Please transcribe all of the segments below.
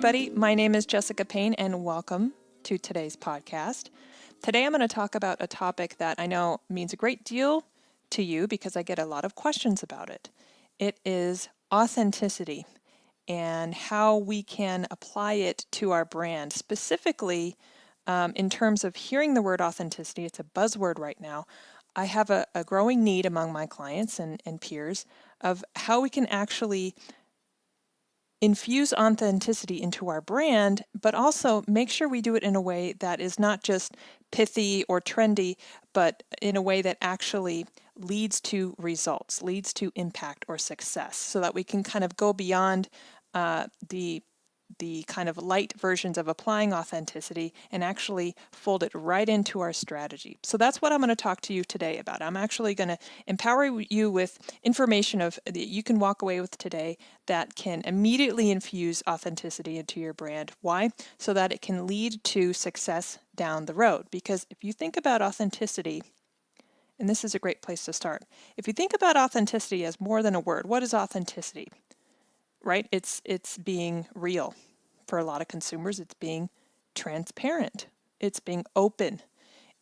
everybody. My name is Jessica Payne, and welcome to today's podcast. Today, I'm going to talk about a topic that I know means a great deal to you because I get a lot of questions about it. It is authenticity and how we can apply it to our brand. Specifically, in terms of hearing the word authenticity, it's a buzzword right now. I have a growing need among my clients and peers of how we can actually infuse authenticity into our brand, but also make sure we do it in a way that is not just pithy or trendy, but in a way that actually leads to results, leads to impact or success, so that we can kind of go beyond the kind of light versions of applying authenticity and actually fold it right into our strategy. So that's what I'm going to talk to you today about. I'm actually going to empower you with information that you can walk away with today that can immediately infuse authenticity into your brand. Why? So that it can lead to success down the road. Because if you think about authenticity, and this is a great place to start, if you think about authenticity as more than a word, what is authenticity? Right? It's being real. For a lot of consumers, it's being transparent. It's being open.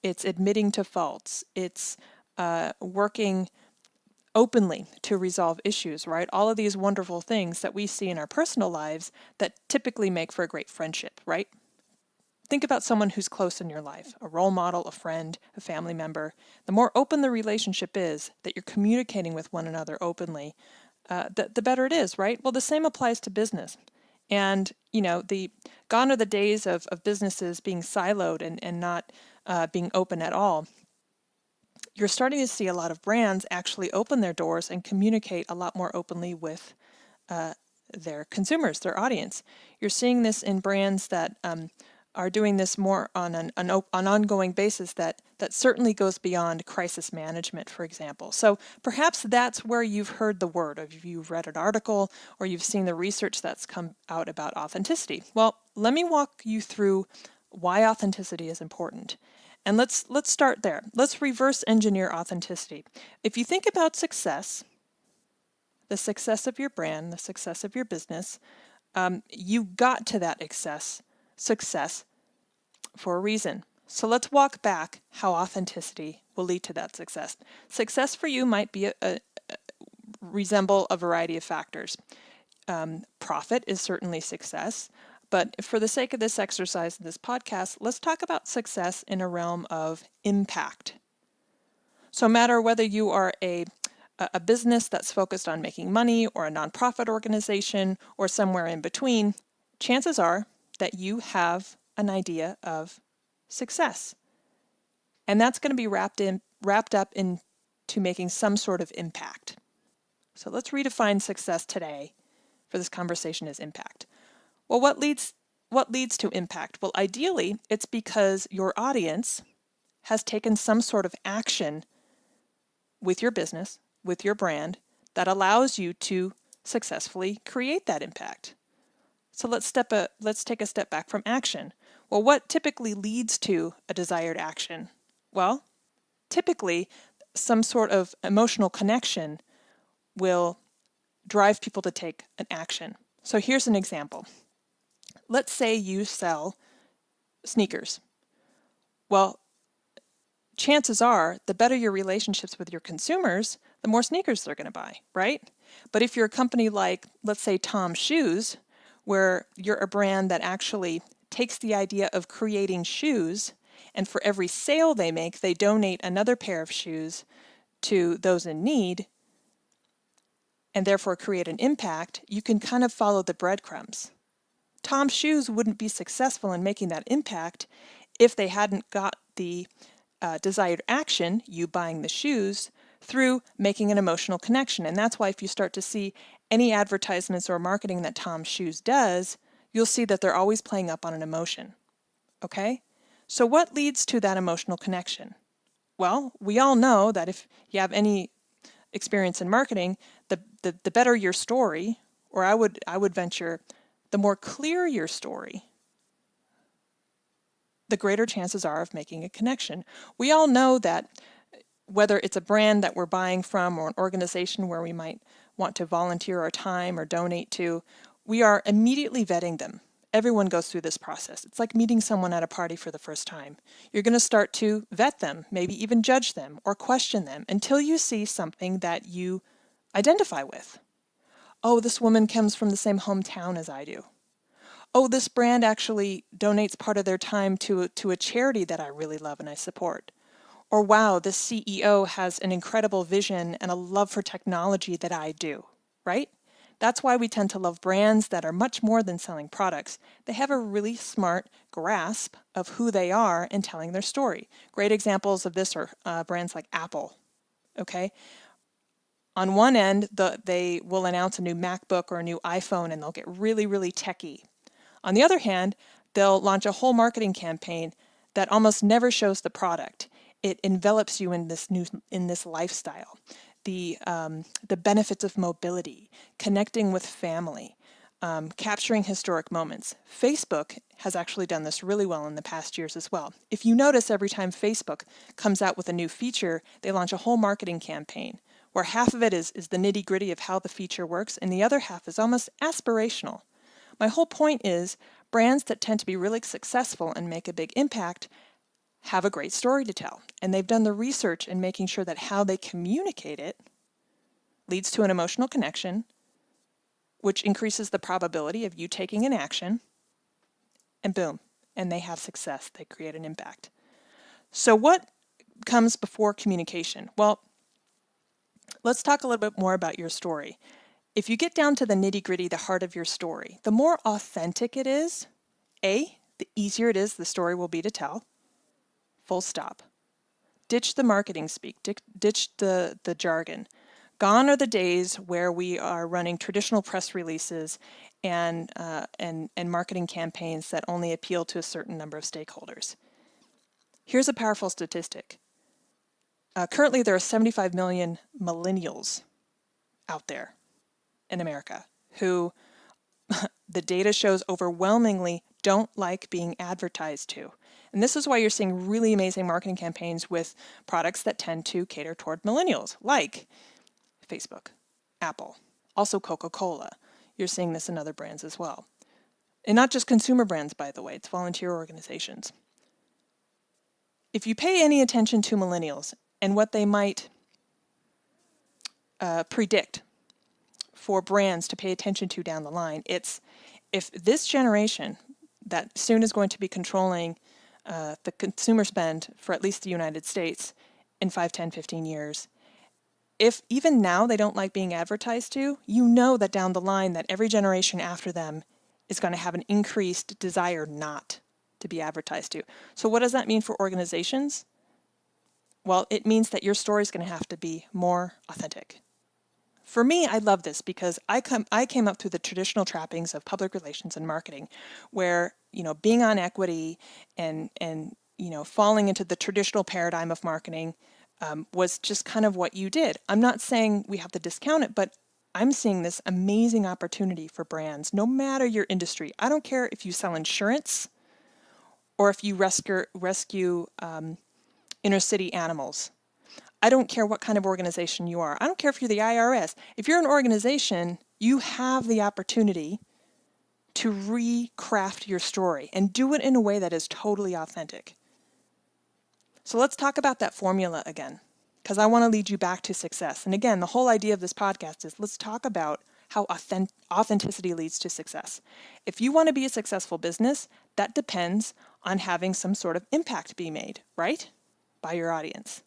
It's admitting to faults. It's working openly to resolve issues, right? All of these wonderful things that we see in our personal lives that typically make for a great friendship, right? Think about someone who's close in your life, a role model, a friend, a family member. The more open the relationship is, that you're communicating with one another openly, the better it is, right? Well, the same applies to business. And, gone are the days of businesses being siloed and not being open at all. You're starting to see a lot of brands actually open their doors and communicate a lot more openly with their consumers, their audience. You're seeing this in brands that are doing this more on an ongoing basis that certainly goes beyond crisis management, for example. So perhaps that's where you've heard the word, or you've read an article, or you've seen the research that's come out about authenticity. Well, let me walk you through why authenticity is important. And let's start there. Let's reverse engineer authenticity. If you think about success, the success of your brand, the success of your business, you got to that success for a reason. So let's walk back how authenticity will lead to that success. Success for you might be resemble a variety of factors. Profit is certainly success, but for the sake of this exercise, this podcast, let's talk about success in a realm of impact. So no matter whether you are a business that's focused on making money, or a nonprofit organization, or somewhere in between, chances are that you have an idea of success. And that's going to be wrapped up into making some sort of impact. So let's redefine success today for this conversation as impact. Well, what leads to impact? Well, ideally, it's because your audience has taken some sort of action with your business, with your brand, that allows you to successfully create that impact. So let's take a step back from action. Well, what typically leads to a desired action? Well, typically some sort of emotional connection will drive people to take an action. So here's an example. Let's say you sell sneakers. Well, chances are, the better your relationships with your consumers, the more sneakers they're going to buy, right? But if you're a company like, let's say, Tom Shoes, where you're a brand that actually takes the idea of creating shoes, and for every sale they make, they donate another pair of shoes to those in need, and therefore create an impact, you can kind of follow the breadcrumbs. Tom Shoes wouldn't be successful in making that impact if they hadn't got the desired action, you buying the shoes, through making an emotional connection. And that's why if you start to see any advertisements or marketing that Tom Shoes does, you'll see that they're always playing up on an emotion. Okay? So what leads to that emotional connection? Well, we all know that if you have any experience in marketing, the better your story, or I would venture, the more clear your story, the greater chances are of making a connection. We all know that whether it's a brand that we're buying from or an organization where we might want to volunteer our time or donate to, we are immediately vetting them. Everyone goes through this process. It's like meeting someone at a party for the first time. You're going to start to vet them, maybe even judge them or question them until you see something that you identify with. Oh, this woman comes from the same hometown as I do. Oh, this brand actually donates part of their time to a charity that I really love and I support. Or wow, this CEO has an incredible vision and a love for technology that I do, right? That's why we tend to love brands that are much more than selling products. They have a really smart grasp of who they are and telling their story. Great examples of this are brands like Apple, okay? On one end, they will announce a new MacBook or a new iPhone and they'll get really, really techy. On the other hand, they'll launch a whole marketing campaign that almost never shows the product. It envelops you in this lifestyle. The benefits of mobility, connecting with family, capturing historic moments. Facebook has actually done this really well in the past years as well. If you notice, every time Facebook comes out with a new feature, they launch a whole marketing campaign where half of it is the nitty-gritty of how the feature works and the other half is almost aspirational. My whole point is brands that tend to be really successful and make a big impact have a great story to tell. And they've done the research in making sure that how they communicate it leads to an emotional connection, which increases the probability of you taking an action, and boom, and they have success. They create an impact. So what comes before communication? Well, let's talk a little bit more about your story. If you get down to the nitty-gritty, the heart of your story, the more authentic it is, the easier it is the story will be to tell. Full stop. Ditch the marketing speak, ditch the jargon. Gone are the days where we are running traditional press releases and marketing campaigns that only appeal to a certain number of stakeholders. Here's a powerful statistic. Currently, there are 75 million millennials out there in America who the data shows overwhelmingly don't like being advertised to. And this is why you're seeing really amazing marketing campaigns with products that tend to cater toward millennials, like Facebook, Apple, also Coca-Cola. You're seeing this in other brands as well. And not just consumer brands, by the way, it's volunteer organizations. If you pay any attention to millennials and what they might predict for brands to pay attention to down the line, it's if this generation that soon is going to be controlling the consumer spend for at least the United States in 5, 10, 15 years, if even now they don't like being advertised to, you know that down the line that every generation after them is going to have an increased desire not to be advertised to. So what does that mean for organizations? Well, it means that your story is going to have to be more authentic. For me, I love this because I came up through the traditional trappings of public relations and marketing, where being on equity and falling into the traditional paradigm of marketing was just kind of what you did. I'm not saying we have to discount it, but I'm seeing this amazing opportunity for brands, no matter your industry. I don't care if you sell insurance or if you rescue inner city animals. I don't care what kind of organization you are. I don't care if you're the IRS. If you're an organization, you have the opportunity to recraft your story and do it in a way that is totally authentic. So let's talk about that formula again, because I want to lead you back to success. And again, the whole idea of this podcast is let's talk about how authenticity leads to success. If you want to be a successful business, that depends on having some sort of impact be made, right? By your audience.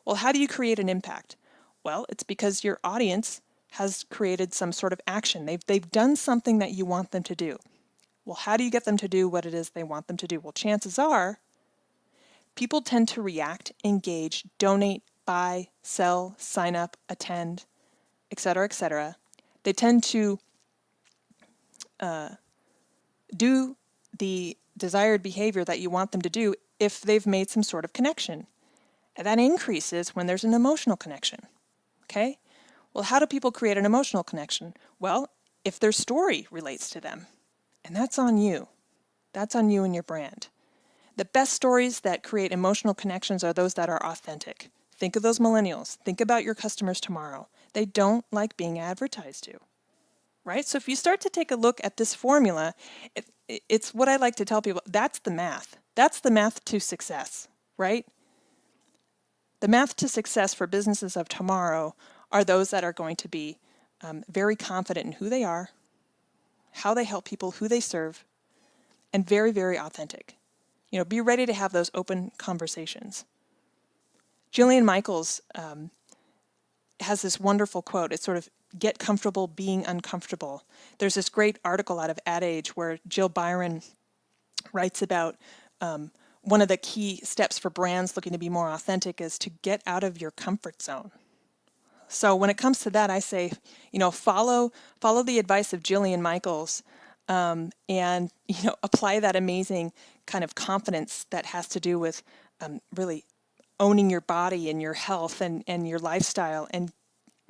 Well, how do you create an impact? Well, it's because your audience has created some sort of action. They've done something that you want them to do. Well, how do you get them to do what it is they want them to do? Well, chances are people tend to react, engage, donate, buy, sell, sign up, attend, etc., etc. They tend to do the desired behavior that you want them to do if they've made some sort of connection. And that increases when there's an emotional connection, okay? Well, how do people create an emotional connection? Well, if their story relates to them, and that's on you. That's on you and your brand. The best stories that create emotional connections are those that are authentic. Think of those millennials. Think about your customers tomorrow. They don't like being advertised to. right? So if you start to take a look at this formula, it's what I like to tell people, that's the math. That's the math to success, right? The math to success for businesses of tomorrow are those that are going to be very confident in who they are, how they help people, who they serve, and very, very authentic. Be ready to have those open conversations. Jillian Michaels has this wonderful quote. It's sort of, get comfortable being uncomfortable. There's this great article out of Ad Age where Jill Byron writes about one of the key steps for brands looking to be more authentic is to get out of your comfort zone. So when it comes to that, I say, follow the advice of Jillian Michaels, and apply that amazing kind of confidence that has to do with really owning your body and your health and your lifestyle, and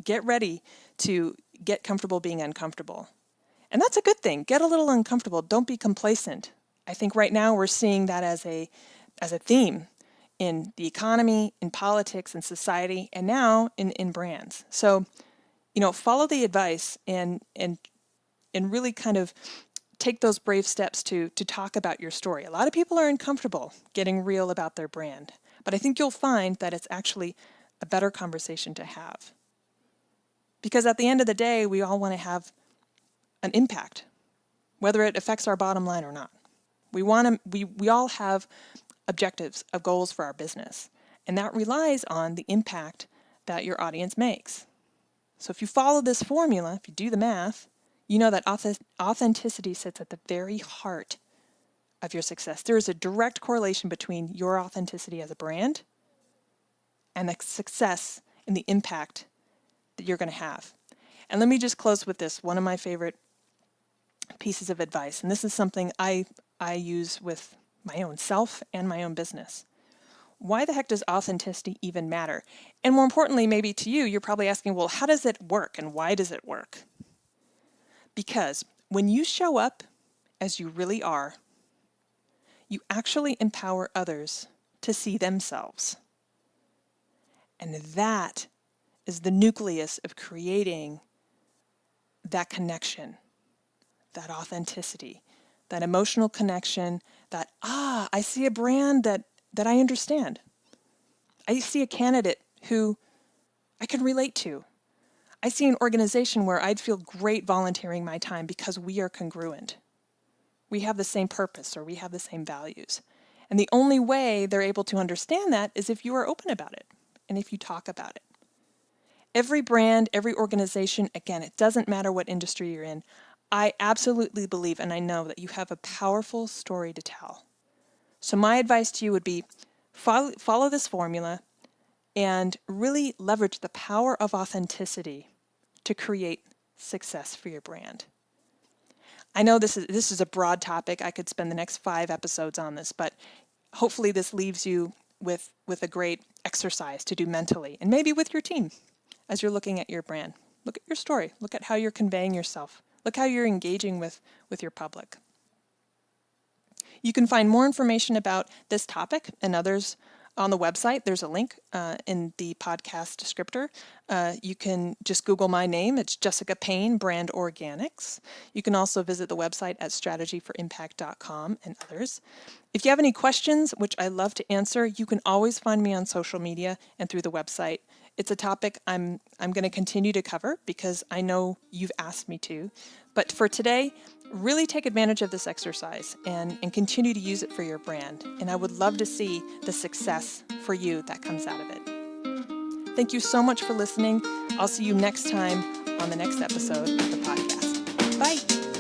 get ready to get comfortable being uncomfortable. And that's a good thing. Get a little uncomfortable. Don't be complacent. I think right now we're seeing that as a theme in the economy, in politics, in society, and now in brands. So, follow the advice and really kind of take those brave steps to talk about your story. A lot of people are uncomfortable getting real about their brand, but I think you'll find that it's actually a better conversation to have. Because at the end of the day, we all want to have an impact, whether it affects our bottom line or not. We all have objectives of goals for our business, and that relies on the impact that your audience makes. So if you follow this formula, if you do the math, you know that authenticity sits at the very heart of your success. There is a direct correlation between your authenticity as a brand and the success and the impact that you're going to have. And let me just close with this, one of my favorite pieces of advice, and this is something I use with my own self and my own business. Why the heck does authenticity even matter? And more importantly, maybe to you, you're probably asking, well, how does it work and why does it work? Because when you show up as you really are, you actually empower others to see themselves. And that is the nucleus of creating that connection, that authenticity, that emotional connection, that, I see a brand that I understand. I see a candidate who I can relate to. I see an organization where I'd feel great volunteering my time because we are congruent. We have the same purpose or we have the same values. And the only way they're able to understand that is if you are open about it and if you talk about it. Every brand, every organization, again, it doesn't matter what industry you're in, I absolutely believe and I know that you have a powerful story to tell. So my advice to you would be follow this formula and really leverage the power of authenticity to create success for your brand. I know this is a broad topic. I could spend the next 5 episodes on this, but hopefully this leaves you with a great exercise to do mentally and maybe with your team as you're looking at your brand. Look at your story. Look at how you're conveying yourself. Look how you're engaging with your public. You can find more information about this topic and others on the website. There's a link in the podcast descriptor. You can just Google my name. It's Jessica Payne, Brand Organics. You can also visit the website at strategyforimpact.com and others. If you have any questions, which I love to answer, you can always find me on social media and through the website. It's a topic I'm going to continue to cover because I know you've asked me to. But for today, really take advantage of this exercise and continue to use it for your brand. And I would love to see the success for you that comes out of it. Thank you so much for listening. I'll see you next time on the next episode of the podcast. Bye.